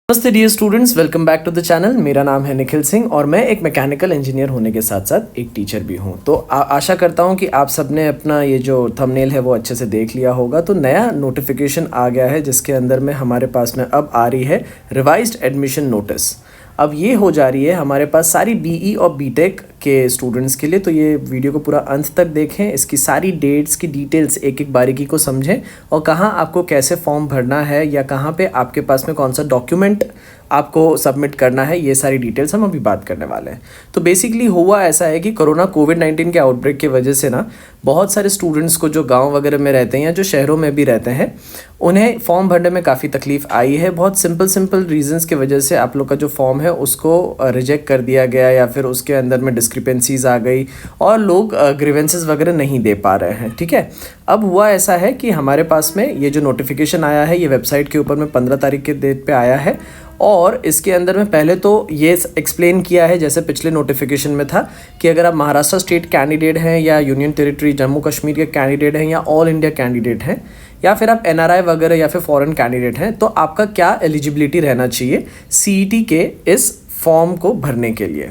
नमस्ते dear students, welcome back to the channel. मेरा नाम है निखिल सिंह और मैं एक मैकेनिकल इंजीनियर होने के साथ साथ एक टीचर भी हूं। तो आशा करता हूं कि आप सबने अपना ये जो थंबनेल है वो अच्छे से देख लिया होगा। तो नया नोटिफिकेशन आ गया है जिसके अंदर में हमारे पास में अब आ रही है रिवाइज्ड एडमिशन नोटिस। अब ये हो जा रही है हमारे पास सारी बीई और बीटेक के स्टूडेंट्स के लिए। तो ये वीडियो को पूरा अंत तक देखें, इसकी सारी डेट्स की डिटेल्स एक एक बारीकी को समझें और कहाँ आपको कैसे फॉर्म भरना है या कहाँ पे आपके पास में कौन सा डॉक्यूमेंट आपको सबमिट करना है, ये सारी डिटेल्स हम अभी बात करने वाले हैं। तो बेसिकली हुआ ऐसा है कि कोविड-19 के आउटब्रेक की वजह से ना बहुत सारे स्टूडेंट्स को जो गांव वगैरह में रहते हैं या जो शहरों में भी रहते हैं, उन्हें फॉर्म भरने में काफ़ी तकलीफ आई है। बहुत सिंपल रीजंस की वजह से आप लोग का जो फॉर्म है उसको रिजेक्ट कर दिया गया या फिर उसके अंदर में डिस्क्रिपेंसीज आ गई और लोग ग्रीवेंसेस वगैरह नहीं दे पा रहे हैं। ठीक है, अब हुआ ऐसा है कि हमारे पास में ये जो नोटिफिकेशन आया है ये वेबसाइट के ऊपर में 15 तारीख के डेट पे आया है और इसके अंदर में पहले तो ये एक्सप्लेन किया है जैसे पिछले नोटिफिकेशन में था कि अगर आप महाराष्ट्र स्टेट कैंडिडेट हैं या यूनियन टेरिटरी जम्मू कश्मीर के कैंडिडेट हैं या ऑल इंडिया कैंडिडेट हैं या फिर आप एनआरआई वगैरह या फिर फॉरेन कैंडिडेट हैं, तो आपका क्या एलिजिबिलिटी रहना चाहिए सीईटी के इस फॉर्म को भरने के लिए।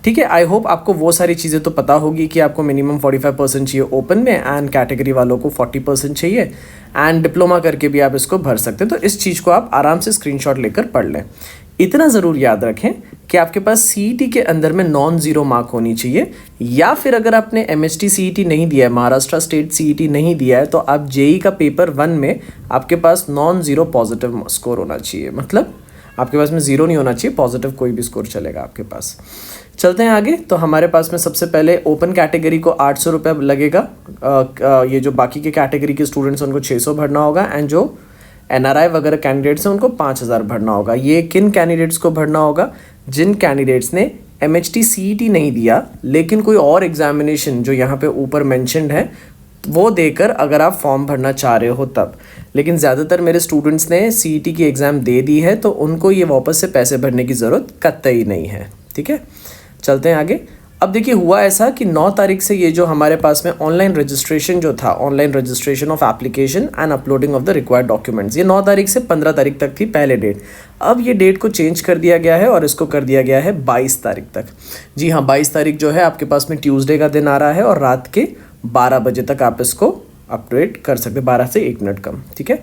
ठीक है, आई होप आपको वो सारी चीज़ें तो पता होगी कि आपको मिनिमम 45% चाहिए ओपन में एंड कैटेगरी वालों को 40% चाहिए एंड डिप्लोमा करके भी आप इसको भर सकते हैं। तो इस चीज़ को आप आराम से स्क्रीनशॉट लेकर पढ़ लें। इतना ज़रूर याद रखें कि आपके पास सीईटी के अंदर में नॉन ज़ीरो मार्क होनी चाहिए या फिर अगर आपने एमएचटी सीईटी नहीं दिया है, महाराष्ट्र स्टेट सीईटी नहीं दिया है, तो आप जेई का पेपर 1 में आपके पास नॉन ज़ीरो पॉजिटिव स्कोर होना चाहिए। मतलब आपके पास में ज़ीरो नहीं होना चाहिए, पॉजिटिव कोई भी स्कोर चलेगा आपके पास। चलते हैं आगे। तो हमारे पास में सबसे पहले ओपन कैटेगरी को 800 रुपये लगेगा। ये जो बाकी के कैटेगरी के स्टूडेंट्स हैं उनको 600 भरना होगा एंड जो एनआरआई वगैरह कैंडिडेट्स हैं उनको 5000 भरना होगा। ये किन कैंडिडेट्स को भरना होगा? जिन कैंडिडेट्स ने एमएचटी सीईटी नहीं दिया लेकिन कोई और एग्जामिनेशन जो यहाँ पे ऊपर मेंशन्ड है वो देकर अगर आप फॉर्म भरना चाह रहे हो तब। लेकिन ज़्यादातर मेरे स्टूडेंट्स ने सीईटी की एग्ज़ाम दे दी है तो उनको ये वापस से पैसे भरने की ज़रूरत कतई नहीं है। ठीक है, चलते हैं आगे। अब देखिए हुआ ऐसा कि 9 तारीख से ये जो हमारे पास में ऑनलाइन रजिस्ट्रेशन जो था, online registration of application and uploading of the required documents, ये 9 तारीख से 15 तारीख तक थी पहले डेट। अब ये डेट को चेंज कर दिया गया है और इसको कर दिया गया है 22 तारीख तक। जी हाँ, 22 तारीख जो है आपके पास में ट्यूसडे का दिन आ रहा है और रात के 12 बजे तक आप इसको अपडेट कर सकते हैं, 12 से 1 मिनट कम। ठीक है,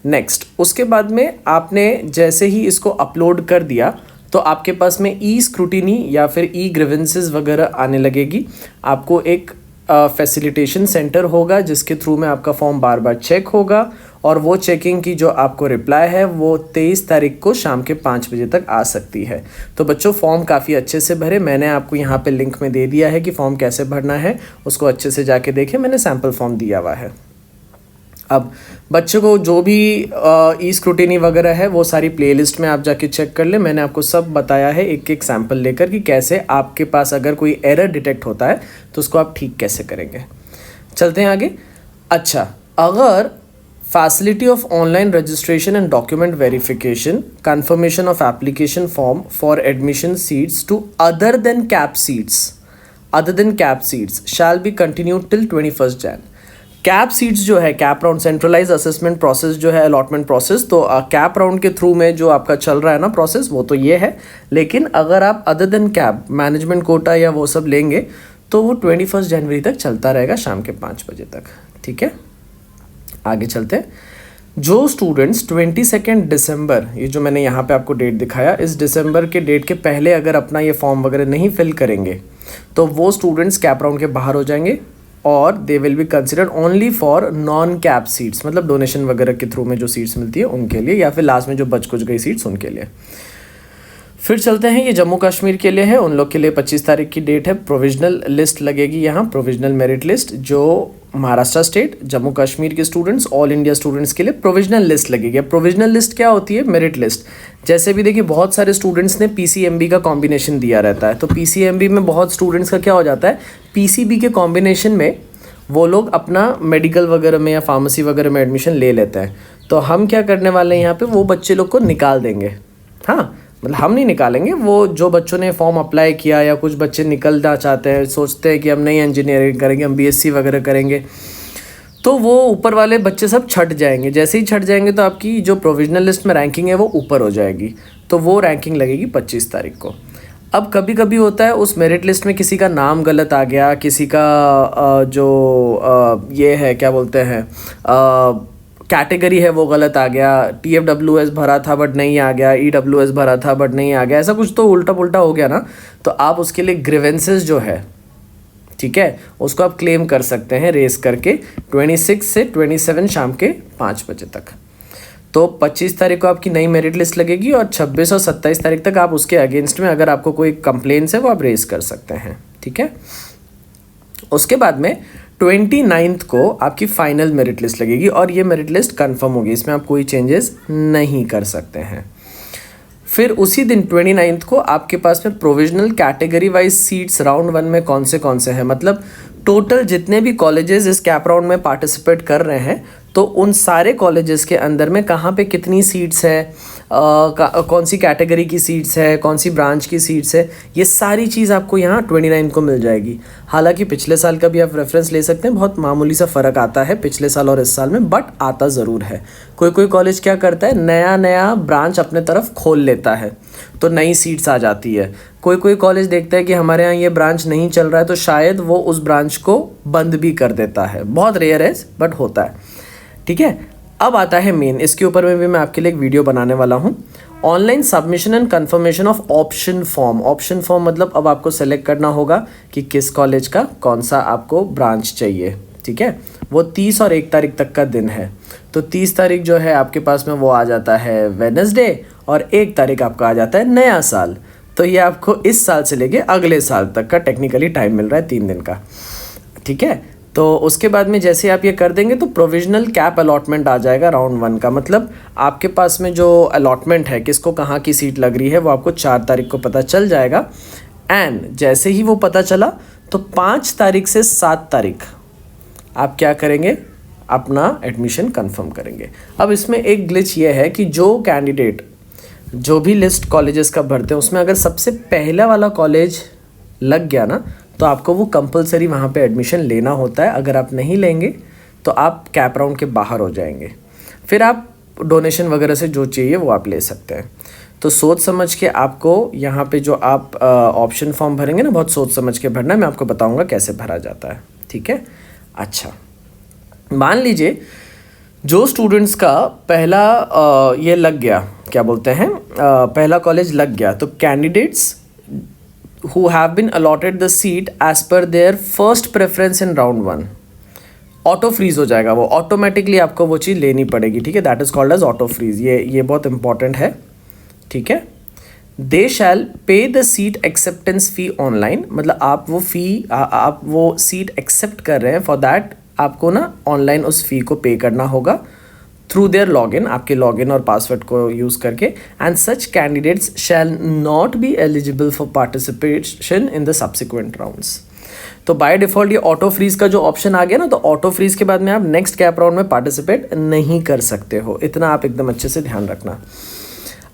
नेक्स्ट उसके बाद में आपने जैसे ही इसको अपलोड कर दिया तो आपके पास में ई स्क्रूटिनी या फिर ई ग्रीवेंसेस वगैरह आने लगेगी। आपको एक फैसिलिटेशन सेंटर होगा जिसके थ्रू में आपका फॉर्म बार बार चेक होगा और वो चेकिंग की जो आपको रिप्लाई है वो 23 तारीख को शाम के 5 बजे तक आ सकती है। तो बच्चों फॉर्म काफ़ी अच्छे से भरे, मैंने आपको यहाँ पे लिंक में दे दिया है कि फॉर्म कैसे भरना है, उसको अच्छे से जाके देखें, मैंने सैम्पल फॉर्म दिया हुआ है। अब बच्चों को जो भी ई स्क्रूटिनी वगैरह है वो सारी प्लेलिस्ट में आप जाके चेक कर लें। मैंने आपको सब बताया है एक एक सैम्पल लेकर कि कैसे आपके पास अगर कोई एरर डिटेक्ट होता है तो उसको आप ठीक कैसे करेंगे। चलते हैं आगे। अच्छा, अगर facility of online registration and document verification confirmation of application form for admission seats to other than CAP seats shall be continued till 21 Jan. CAP seats जो है, CAP round centralised assessment process जो है, allotment process, तो CAP round के through में जो आपका चल रहा है ना प्रोसेस वो तो ये है। लेकिन अगर आप other than cap management quota या वो सब लेंगे तो वो 21 जनवरी तक चलता रहेगा शाम के 5 बजे तक। ठीक है, आगे चलते हैं। जो स्टूडेंट्स 22 दिसंबर, ये जो मैंने यहाँ पे आपको डेट दिखाया, इस दिसंबर के डेट के पहले अगर अपना ये फॉर्म वगैरह नहीं फिल करेंगे तो वो स्टूडेंट्स कैप राउंड के बाहर हो जाएंगे और they will be considered only for non cap seats, मतलब डोनेशन वगैरह के थ्रू में जो सीट्स मिलती है उनके लिए या फिर लास्ट में जो बच कुछ गई सीट्स उनके लिए। फिर चलते हैं, ये जम्मू कश्मीर के लिए है, उन लोग के लिए 25 तारीख की डेट है। प्रोविजनल लिस्ट लगेगी यहाँ, प्रोविजनल मेरिट लिस्ट, जो महाराष्ट्र स्टेट, जम्मू कश्मीर के स्टूडेंट्स, ऑल इंडिया स्टूडेंट्स के लिए प्रोविजनल लिस्ट लगेगी। प्रोविजनल लिस्ट क्या होती है? Merit list. जैसे भी देखिए बहुत सारे स्टूडेंट्स ने पीसीएमबी का कॉम्बिनेशन दिया रहता है, तो पीसीएमबी में बहुत स्टूडेंट्स का क्या हो जाता है, पीसीबी के कॉम्बिनेशन में वो लोग अपना मेडिकल वगैरह में या फार्मेसी वगैरह में एडमिशन ले लेते हैं। तो हम क्या करने वाले हैं यहाँ पे, वो बच्चे लोग को निकाल देंगे। हाँ, मतलब हम नहीं निकालेंगे, वो जो बच्चों ने फॉर्म अप्लाई किया या कुछ बच्चे निकलना चाहते हैं, सोचते हैं कि हम नहीं इंजीनियरिंग करेंगे, हम बीएससी वगैरह करेंगे, तो वो ऊपर वाले बच्चे सब छट जाएंगे। जैसे ही छट जाएंगे तो आपकी जो प्रोविजनल लिस्ट में रैंकिंग है वो ऊपर हो जाएगी। तो वो रैंकिंग लगेगी 25 तारीख को। अब कभी कभी होता है उस मेरिट लिस्ट में किसी का नाम गलत आ गया, किसी का ये है क्या बोलते हैं कैटेगरी है वो गलत आ गया, TFWS भरा था बट नहीं आ गया, EWS भरा था बट नहीं आ गया, ऐसा कुछ तो उल्टा पुल्टा हो गया ना, तो आप उसके लिए ग्रीवेंसेस जो है, ठीक है, उसको आप क्लेम कर सकते हैं रेस करके 26 से 27 शाम के 5 बजे तक। तो 25 तारीख को आपकी नई मेरिट लिस्ट लगेगी और 26 और 27 तारीख तक आप उसके अगेंस्ट में अगर आपको कोई कंप्लेंट्स है वो आप रेस कर सकते हैं, ठीक है। उसके बाद में 29 को आपकी फाइनल मेरिट लिस्ट लगेगी और ये मेरिट लिस्ट कंफर्म होगी, इसमें आप कोई चेंजेस नहीं कर सकते हैं। फिर उसी दिन 29 को आपके पास में provisional category wise seats round 1 में कौन से हैं, मतलब टोटल जितने भी कॉलेजेस इस कैप राउंड में पार्टिसिपेट कर रहे हैं तो उन सारे कॉलेजेस के अंदर में कहाँ पे कितनी सीट्स है, कौन सी कैटेगरी की सीट्स है, कौन सी ब्रांच की सीट्स है, ये सारी चीज़ आपको यहाँ 29 को मिल जाएगी। हालांकि पिछले साल का भी आप रेफरेंस ले सकते हैं, बहुत मामूली सा फ़र्क आता है पिछले साल और इस साल में, बट आता ज़रूर है। कोई कॉलेज क्या करता है, नया ब्रांच अपने तरफ खोल लेता है तो नई सीट्स आ जाती है। कोई कॉलेज देखता है कि हमारे यहाँ ये ब्रांच नहीं चल रहा है तो शायद वो उस ब्रांच को बंद भी कर देता है, बहुत रेयर है बट होता है, ठीक है। अब आता है मेन, इसके ऊपर में भी मैं आपके लिए एक वीडियो बनाने वाला हूँ। Online submission and confirmation of option form. Option form मतलब अब आपको सेलेक्ट करना होगा कि किस कॉलेज का कौन सा आपको ब्रांच चाहिए, ठीक है। वो 30 और 1 तारीख तक का दिन है, तो 30 तारीख जो है आपके पास में वो आ जाता है वेडनेसडे और 1 तारीख आपका आ जाता है नया साल। तो ये आपको इस साल से लेके अगले साल तक का टेक्निकली टाइम मिल रहा है 3 दिन का, ठीक है। तो उसके बाद में जैसे आप ये कर देंगे तो प्रोविजनल कैप अलॉटमेंट आ जाएगा राउंड 1 का, मतलब आपके पास में जो अलॉटमेंट है किसको कहाँ की सीट लग रही है वो आपको 4 तारीख को पता चल जाएगा। एंड जैसे ही वो पता चला तो 5 तारीख से 7 तारीख आप क्या करेंगे, अपना एडमिशन कंफर्म करेंगे। अब इसमें एक ग्लिच ये है कि जो कैंडिडेट जो भी लिस्ट कॉलेजेस का भरते हैं उसमें अगर सबसे पहला वाला कॉलेज लग गया ना तो आपको वो कंपलसरी वहाँ पे एडमिशन लेना होता है। अगर आप नहीं लेंगे तो आप कैप राउंड के बाहर हो जाएंगे, फिर आप डोनेशन वगैरह से जो चाहिए वो आप ले सकते हैं। तो सोच समझ के आपको यहाँ पे जो आप ऑप्शन फॉर्म भरेंगे ना, बहुत सोच समझ के भरना है, मैं आपको बताऊँगा कैसे भरा जाता है, ठीक है। अच्छा, मान लीजिए जो स्टूडेंट्स का पहला ये लग गया, क्या बोलते हैं, पहला कॉलेज लग गया, तो candidates who have been allotted the seat as per their first preference in round 1 auto freeze हो जाएगा, वो ऑटोमेटिकली आपको वो चीज़ लेनी पड़ेगी, ठीक है। That is called as auto freeze, ये बहुत इंपॉर्टेंट है, ठीक है। They shall pay the seat acceptance fee online, मतलब आप वो फ़ी आप वो सीट एक्सेप्ट कर रहे हैं, फॉर दैट आपको ना ऑनलाइन उस फ़ी को पे करना होगा थ्रू देयर लॉगिन, आपके लॉगिन और पासवर्ड को यूज़ करके। And such candidates shall not be eligible for participation in the subsequent rounds. तो बाय डिफ़ॉल्ट ये ऑटो फ्रीज का जो ऑप्शन आ गया ना, तो ऑटो फ्रीज के बाद में आप नेक्स्ट कैप राउंड में पार्टिसिपेट नहीं कर सकते हो, इतना आप एकदम अच्छे से ध्यान रखना।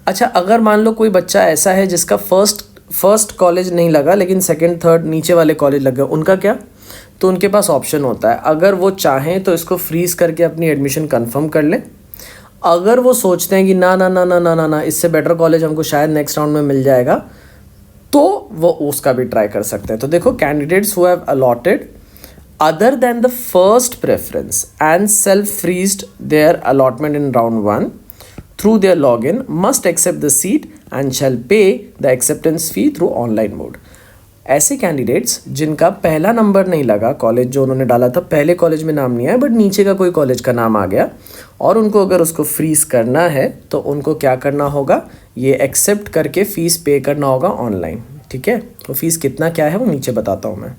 अच्छा, अगर मान लो कोई बच्चा ऐसा है जिसका फर्स्ट कॉलेज नहीं लगा लेकिन सेकेंड थर्ड नीचे वाले कॉलेज लग गए, उनका क्या? तो उनके पास ऑप्शन होता है, अगर वो चाहें तो इसको फ्रीज़ करके अपनी एडमिशन कंफर्म कर लें। अगर वो सोचते हैं कि ना ना ना ना ना ना ना इससे बेटर कॉलेज हमको शायद नेक्स्ट राउंड में मिल जाएगा, तो वो उसका भी ट्राई कर सकते हैं। तो देखो, candidates who have allotted other than the first preference and self freezed their allotment in round 1 through their login must accept the seat and shall pay the acceptance fee through online mode. ऐसे candidates जिनका पहला number नहीं लगा, college जो उन्होंने डाला था पहले कॉलेज में नाम नहीं आया बट नीचे का कोई कॉलेज का नाम आ गया और उनको अगर उसको फ्रीज करना है तो उनको क्या करना होगा, ये एक्सेप्ट करके फ़ीस पे करना होगा ऑनलाइन, ठीक है। तो फीस कितना क्या है वो नीचे बताता हूँ मैं।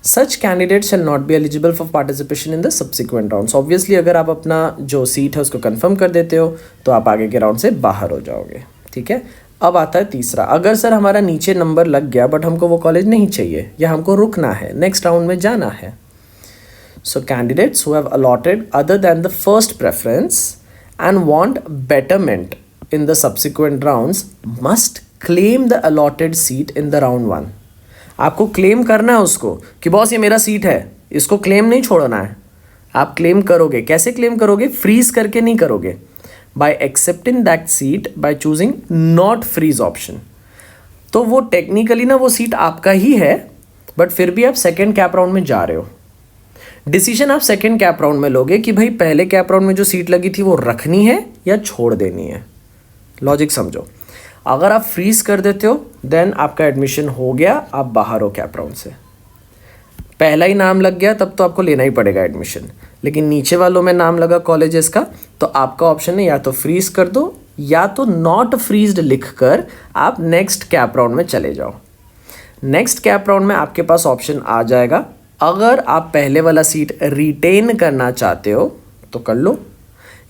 सच candidate shall not be eligible for participation in the subsequent rounds. Obviously अगर आप अपना जो सीट है उसको कंफर्म कर देते हो तो आप आगे के राउंड से बाहर हो जाओगे, ठीक है। अब आता है तीसरा, अगर सर हमारा नीचे नंबर लग गया बट हमको वो कॉलेज नहीं चाहिए या हमको रुकना है, नेक्स्ट राउंड में जाना है। So candidates who have allotted other than the first preference and want betterment in the subsequent rounds must claim the allotted seat in the round 1। आपको क्लेम करना है उसको कि बॉस ये मेरा सीट है, इसको क्लेम नहीं छोड़ना है। आप क्लेम करोगे, कैसे क्लेम करोगे? फ्रीज करके नहीं करोगे, by accepting that seat by choosing not freeze option। तो वो टेक्निकली ना वो सीट आपका ही है, बट फिर भी आप सेकेंड कैप राउंड में जा रहे हो। डिसीजन आप सेकेंड कैप राउंड में लोगे कि भाई पहले कैप राउंड में जो सीट लगी थी वो रखनी है या छोड़ देनी है। लॉजिक समझो, अगर आप फ्रीज कर देते हो देन आपका एडमिशन हो गया, आप बाहर हो कैप राउंड से। पहला ही नाम लग गया तब तो आपको लेना ही पड़ेगा एडमिशन, लेकिन नीचे वालों में नाम लगा कॉलेजेस का, तो आपका ऑप्शन है या तो फ्रीज कर दो या तो नॉट फ्रीज्ड लिख कर आप नेक्स्ट कैप राउंड में चले जाओ। नेक्स्ट कैप राउंड में आपके पास ऑप्शन आ जाएगा, अगर आप पहले वाला सीट रिटेन करना चाहते हो तो कर लो,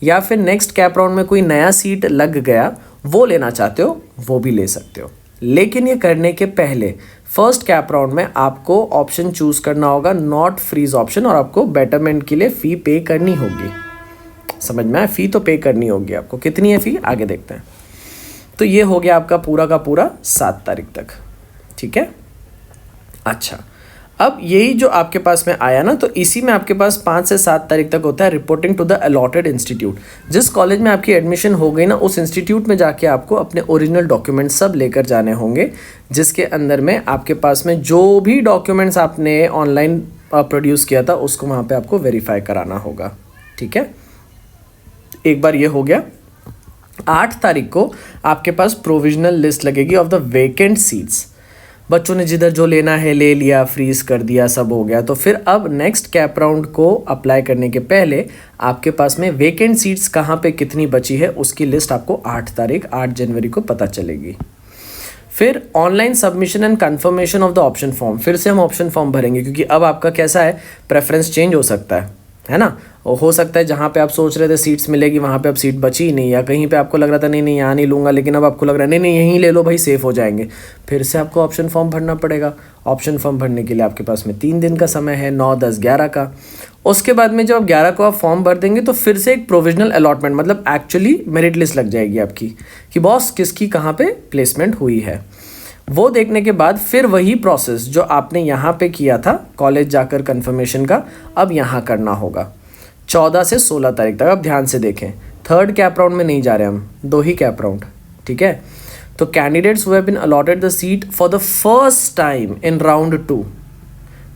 या फिर नेक्स्ट कैप राउंड में कोई नया सीट लग गया वो लेना चाहते हो वो भी ले सकते हो। लेकिन ये करने के पहले फर्स्ट कैप राउंड में आपको ऑप्शन चूज करना होगा नॉट फ्रीज ऑप्शन, और आपको बेटरमेंट के लिए फ़ी पे करनी होगी। समझ में आया? फ़ी तो पे करनी होगी आपको। कितनी है फ़ी आगे देखते हैं। तो ये हो गया आपका पूरा का पूरा 7 तारीख तक, ठीक है। अच्छा, अब यही जो आपके पास में आया ना, तो इसी में आपके पास 5 से 7 तारीख तक होता है reporting to the allotted institute. जिस कॉलेज में आपकी एडमिशन हो गई ना, उस इंस्टीट्यूट में जाके आपको अपने ओरिजिनल डॉक्यूमेंट सब लेकर जाने होंगे, जिसके अंदर में आपके पास में जो भी डॉक्यूमेंट्स आपने ऑनलाइन प्रोड्यूस किया था उसको वहाँ पे आपको वेरीफाई कराना होगा, ठीक है। एक बार ये हो गया। 8 तारीख को आपके पास प्रोविजनल लिस्ट लगेगी ऑफ द वेकेंट सीट्स। बच्चों ने जिधर जो लेना है ले लिया, फ्रीज कर दिया, सब हो गया। तो फिर अब नेक्स्ट कैप राउंड को अप्लाई करने के पहले आपके पास में वेकेंट सीट्स कहाँ पे कितनी बची है उसकी लिस्ट आपको 8 जनवरी को पता चलेगी। फिर online submission and confirmation of the option form, फिर से हम ऑप्शन फॉर्म भरेंगे, क्योंकि अब आपका कैसा है, प्रेफरेंस चेंज हो सकता है ना। और हो सकता है जहाँ पे आप सोच रहे थे सीट्स मिलेगी वहाँ पे अब सीट बची ही नहीं, या कहीं पे आपको लग रहा था नहीं नहीं यहाँ नहीं लूँगा, लेकिन अब आपको लग रहा है नहीं नहीं यहीं ले लो भाई, सेफ हो जाएंगे। फिर से आपको ऑप्शन फॉर्म भरना पड़ेगा। ऑप्शन फॉर्म भरने के लिए आपके पास में 3 दिन का समय है, 9, 10, 11 का। उसके बाद में जब 11 को आप फॉर्म भर देंगे तो फिर से एक प्रोविजनल अलॉटमेंट, मतलब एक्चुअली मेरिट लिस्ट लग जाएगी आपकी कि बॉस किसकी कहाँ पे प्लेसमेंट हुई है। वो देखने के बाद फिर वही प्रोसेस जो आपने यहाँ पे किया था कॉलेज जाकर कंफर्मेशन का, अब यहाँ करना होगा 14 से 16 तारीख तक। अब ध्यान से देखें, 3rd कैप राउंड में नहीं जा रहे हम, 2 ही कैप राउंड, ठीक है। तो candidates who have been allotted the seat for the first time in round 2,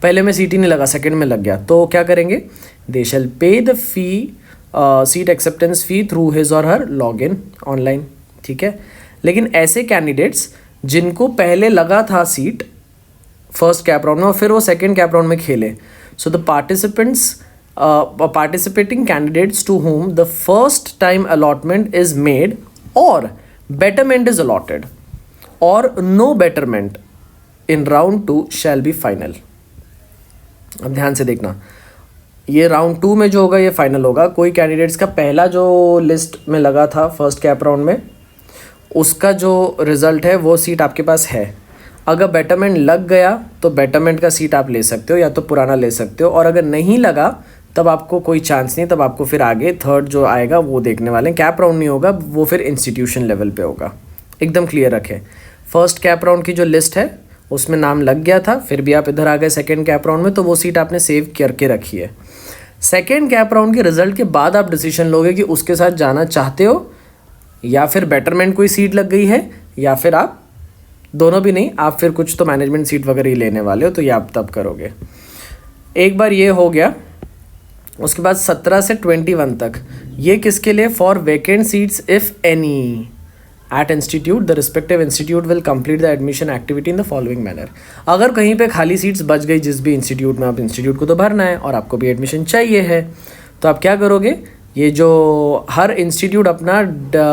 पहले में सीट ही नहीं लगा, सेकंड में लग गया, तो क्या करेंगे, दे shall pay the fee, seat acceptance fee through his और हर लॉग इन ऑनलाइन, ठीक है। लेकिन ऐसे कैंडिडेट्स जिनको पहले लगा था सीट फर्स्ट कैप राउंड में और फिर वो सेकेंड कैप राउंड में खेले, so the participating candidates to whom the first time allotment is made or betterment is allotted or no betterment in round 2 shall be final। अब ध्यान से देखना, ये राउंड 2 में जो होगा ये फाइनल होगा। कोई कैंडिडेट्स का पहला जो लिस्ट में लगा था फर्स्ट कैप राउंड में, उसका जो रिजल्ट है वो सीट आपके पास है। अगर बेटरमेंट लग गया तो बेटरमेंट का सीट आप ले सकते हो या तो पुराना ले सकते हो, और अगर नहीं लगा तब आपको कोई चांस नहीं, तब आपको फिर आगे 3rd जो आएगा वो देखने वाले हैं। कैप राउंड नहीं होगा, वो फिर इंस्टीट्यूशन लेवल पे होगा। एकदम क्लियर रखें, फर्स्ट कैप राउंड की जो लिस्ट है उसमें नाम लग गया था, फिर भी आप इधर आ गए सेकेंड कैप राउंड में, तो वो सीट आपने सेव करके रखी है। सेकेंड कैप राउंड के रिजल्ट के बाद आप डिसीजन लोगे कि उसके साथ जाना चाहते हो या फिर बेटरमेंट कोई सीट लग गई है, या फिर आप दोनों भी नहीं, आप फिर कुछ तो मैनेजमेंट सीट वगैरह ही लेने वाले हो, तो ये आप तब करोगे। एक बार ये हो गया। उसके बाद 17 से 21 तक ये किसके लिए, for vacant seats if any at institute, the respective institute will complete the admission activity in the following manner. अगर कहीं पे खाली सीट्स बच गई जिस भी इंस्टीट्यूट में, आप इंस्टीट्यूट को तो भरना है और आपको भी एडमिशन चाहिए है, तो आप क्या करोगे, ये जो हर इंस्टीट्यूट अपना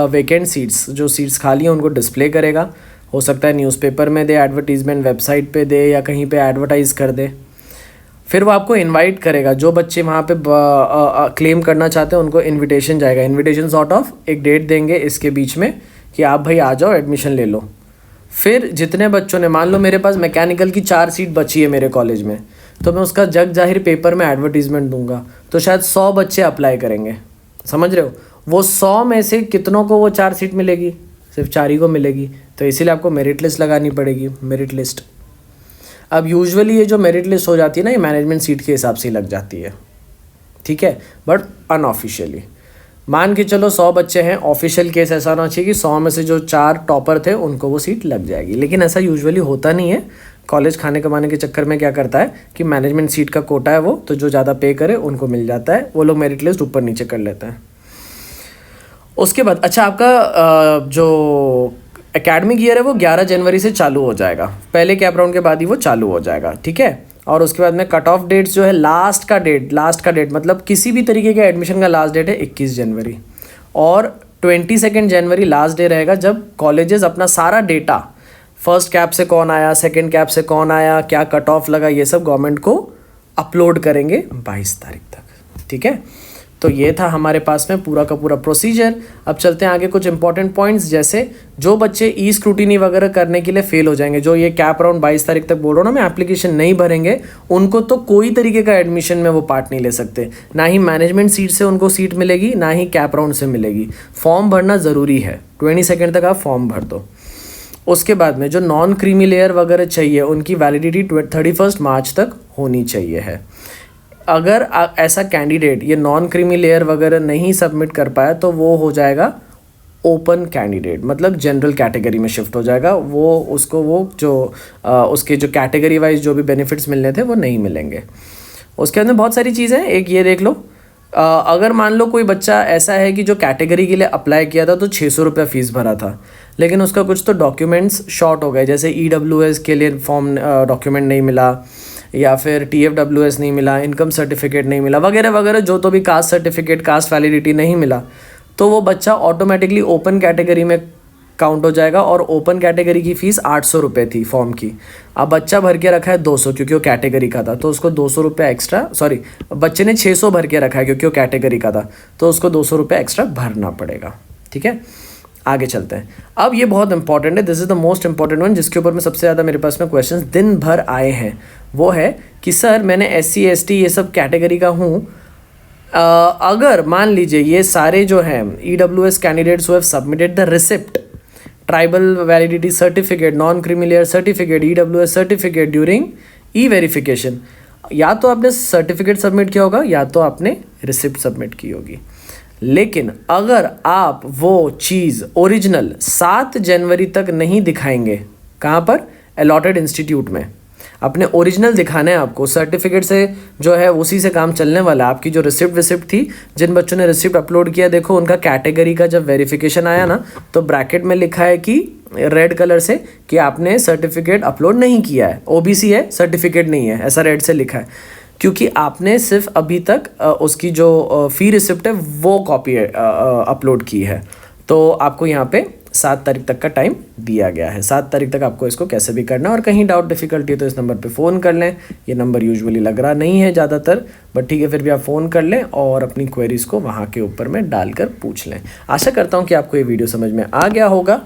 वेकेंट सीट्स, जो सीट्स खाली हैं उनको डिस्प्ले करेगा। हो सकता है न्यूज़पेपर में दे, एडवर्टीजमेंट वेबसाइट पे दे, या कहीं पे एडवर्टाइज़ कर दे। फिर वो आपको इनवाइट करेगा, जो बच्चे वहाँ पे क्लेम करना चाहते हैं उनको इनविटेशन जाएगा। इनविटेशन सॉर्ट ऑफ एक डेट देंगे इसके बीच में कि आप भाई आ जाओ एडमिशन ले लो। फिर जितने बच्चों ने, मान लो मेरे पास मैकेनिकल की 4 सीट बची है मेरे कॉलेज में, तो मैं उसका जग जाहिर पेपर में एडवर्टीजमेंट दूंगा, तो शायद 100 बच्चे अप्लाई करेंगे। समझ रहे हो, वो 100 में से कितनों को वो 4 सीट मिलेगी, सिर्फ 4 ही को मिलेगी। तो इसीलिए आपको मेरिट लिस्ट लगानी पड़ेगी, मेरिट लिस्ट। अब यूजुअली ये जो मेरिट लिस्ट हो जाती है ना, ये मैनेजमेंट सीट के हिसाब से ही लग जाती है, ठीक है, बट अनऑफिशियली। मान के चलो 100 बच्चे हैं, ऑफिशियल केस ऐसा होना चाहिए कि 100 में से जो 4 टॉपर थे उनको वो सीट लग जाएगी, लेकिन ऐसा यूजुअली होता नहीं है। कॉलेज खाने कमाने के चक्कर में क्या करता है कि मैनेजमेंट सीट का कोटा है वो, तो जो ज़्यादा पे करे उनको मिल जाता है, वो लोग मेरिट लिस्ट ऊपर नीचे कर लेते हैं। उसके बाद अच्छा, आपका जो एकेडमिक ईयर है वो 11 जनवरी से चालू हो जाएगा, पहले कैप राउंड के बाद ही वो चालू हो जाएगा, ठीक है। और उसके बाद में कट ऑफ डेट्स जो है, लास्ट का डेट मतलब किसी भी तरीके के एडमिशन का लास्ट डेट है 21 जनवरी, और 22 जनवरी लास्ट डे रहेगा जब कॉलेजेस अपना सारा डेटा, फर्स्ट कैप से कौन आया, सेकंड कैप से कौन आया, क्या कट ऑफ लगा, ये सब गवर्नमेंट को अपलोड करेंगे 22 तारीख तक, ठीक है। तो ये था हमारे पास में पूरा का पूरा प्रोसीजर। अब चलते हैं आगे कुछ इंपॉर्टेंट पॉइंट्स, जैसे जो बच्चे ई स्क्रूटिनी वगैरह करने के लिए फेल हो जाएंगे, जो ये कैप राउंड 22 तारीख तक बोल रहा हूँ ना मैं, एप्लीकेशन नहीं भरेंगे, उनको तो कोई तरीके का एडमिशन में वो पार्ट नहीं ले सकते, ना ही मैनेजमेंट सीट से उनको सीट मिलेगी, ना ही कैप राउंड से मिलेगी। फॉर्म भरना ज़रूरी है, 22 तक आप फॉर्म भर दो। उसके बाद में जो नॉन क्रीमी लेयर वगैरह चाहिए उनकी वैलिडिटी 31 मार्च तक होनी चाहिए है। अगर ऐसा कैंडिडेट ये नॉन क्रीमी लेयर वगैरह नहीं सबमिट कर पाया तो वो हो जाएगा ओपन कैंडिडेट, मतलब जनरल कैटेगरी में शिफ्ट हो जाएगा, वो उसको वो जो उसके जो कैटेगरी वाइज जो भी बेनिफिट्स मिलने थे वो नहीं मिलेंगे। उसके अंदर बहुत सारी चीज़ें हैं, एक ये देख लो, अगर मान लो कोई बच्चा ऐसा है कि जो कैटेगरी के लिए अप्लाई किया था तो 600 रुपया फ़ीस भरा था, लेकिन उसका कुछ तो डॉक्यूमेंट्स शॉर्ट हो गए, जैसे EWS के लिए फॉर्म डॉक्यूमेंट नहीं मिला, या फिर TFWS नहीं मिला, इनकम सर्टिफिकेट नहीं मिला, वगैरह वगैरह, जो तो भी कास्ट सर्टिफिकेट, कास्ट वैलिडिटी नहीं मिला, तो वो बच्चा ऑटोमेटिकली ओपन कैटेगरी में काउंट हो जाएगा। और ओपन कैटेगरी की फ़ीस 800 रुपये थी फॉर्म की, अब बच्चा भर के रखा है 200 क्योंकि वो कैटेगरी का था, तो उसको 200 रुपये एक्स्ट्रा, सॉरी बच्चे ने 600 भर के रखा है क्योंकि वो कैटेगरी का था, तो उसको 200 रुपये एक्स्ट्रा भरना पड़ेगा, ठीक है। आगे चलते हैं। अब ये बहुत इंपॉर्टेंट है, this is the most important one, जिसके ऊपर में सबसे ज़्यादा मेरे पास में क्वेश्चंस दिन भर आए हैं। वो है कि सर मैंने SC ST ये सब कैटेगरी का हूँ, अगर मान लीजिए ये सारे जो हैं EWS candidates who have submitted the receipt, tribal validity certificate, non creamy layer certificate, EWS certificate during verification, या तो आपने सर्टिफिकेट सबमिट किया होगा या तो आपने रिसिप्ट सबमिट की होगी। लेकिन अगर आप वो चीज़ ओरिजिनल 7 जनवरी तक नहीं दिखाएंगे, कहाँ पर, अलॉटेड इंस्टीट्यूट में, अपने ओरिजिनल दिखाने हैं आपको, सर्टिफिकेट से जो है उसी से काम चलने वाला है। आपकी जो रिसिप्ट थी, जिन बच्चों ने रिसिप्ट अपलोड किया, देखो उनका कैटेगरी का जब वेरिफिकेशन आया ना, तो ब्रैकेट में लिखा है कि रेड कलर से कि आपने सर्टिफिकेट अपलोड नहीं किया है, OBC है, सर्टिफिकेट नहीं है, ऐसा रेड से लिखा है, क्योंकि आपने सिर्फ अभी तक उसकी जो फ़ी रिसिप्ट है वो कॉपी अपलोड की है। तो आपको यहाँ पे 7 तारीख तक का टाइम दिया गया है, 7 तारीख तक आपको इसको कैसे भी करना है। और कहीं डाउट डिफ़िकल्टी है तो इस नंबर पे फ़ोन कर लें, ये नंबर यूजुअली लग रहा नहीं है ज़्यादातर, बट ठीक है, फिर भी आप फ़ोन कर लें और अपनी क्वेरीज़ को वहाँ के ऊपर में डालकर पूछ लें। आशा करता हूँ कि आपको ये वीडियो समझ में आ गया होगा।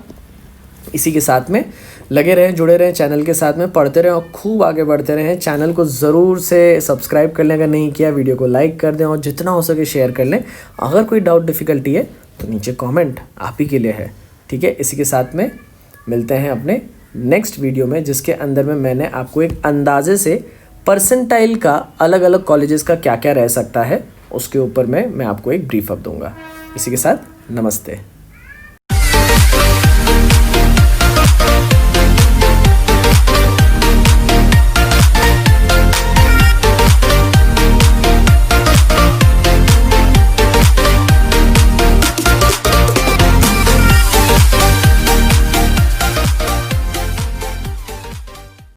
इसी के साथ में लगे रहें, जुड़े रहें चैनल के साथ में, पढ़ते रहें और खूब आगे बढ़ते रहें। चैनल को ज़रूर से सब्सक्राइब कर लें अगर नहीं किया, वीडियो को लाइक कर दें और जितना हो सके शेयर कर लें। अगर कोई डाउट डिफ़िकल्टी है तो नीचे कमेंट आप ही के लिए है, ठीक है। इसी के साथ में मिलते हैं अपने नेक्स्ट वीडियो में, जिसके अंदर में मैंने आपको एक अंदाजे से परसेंटाइल का अलग अलग कॉलेजेस का क्या क्या रह सकता है उसके ऊपर मैं आपको एक ब्रीफ अप दूंगा। इसी के साथ नमस्ते।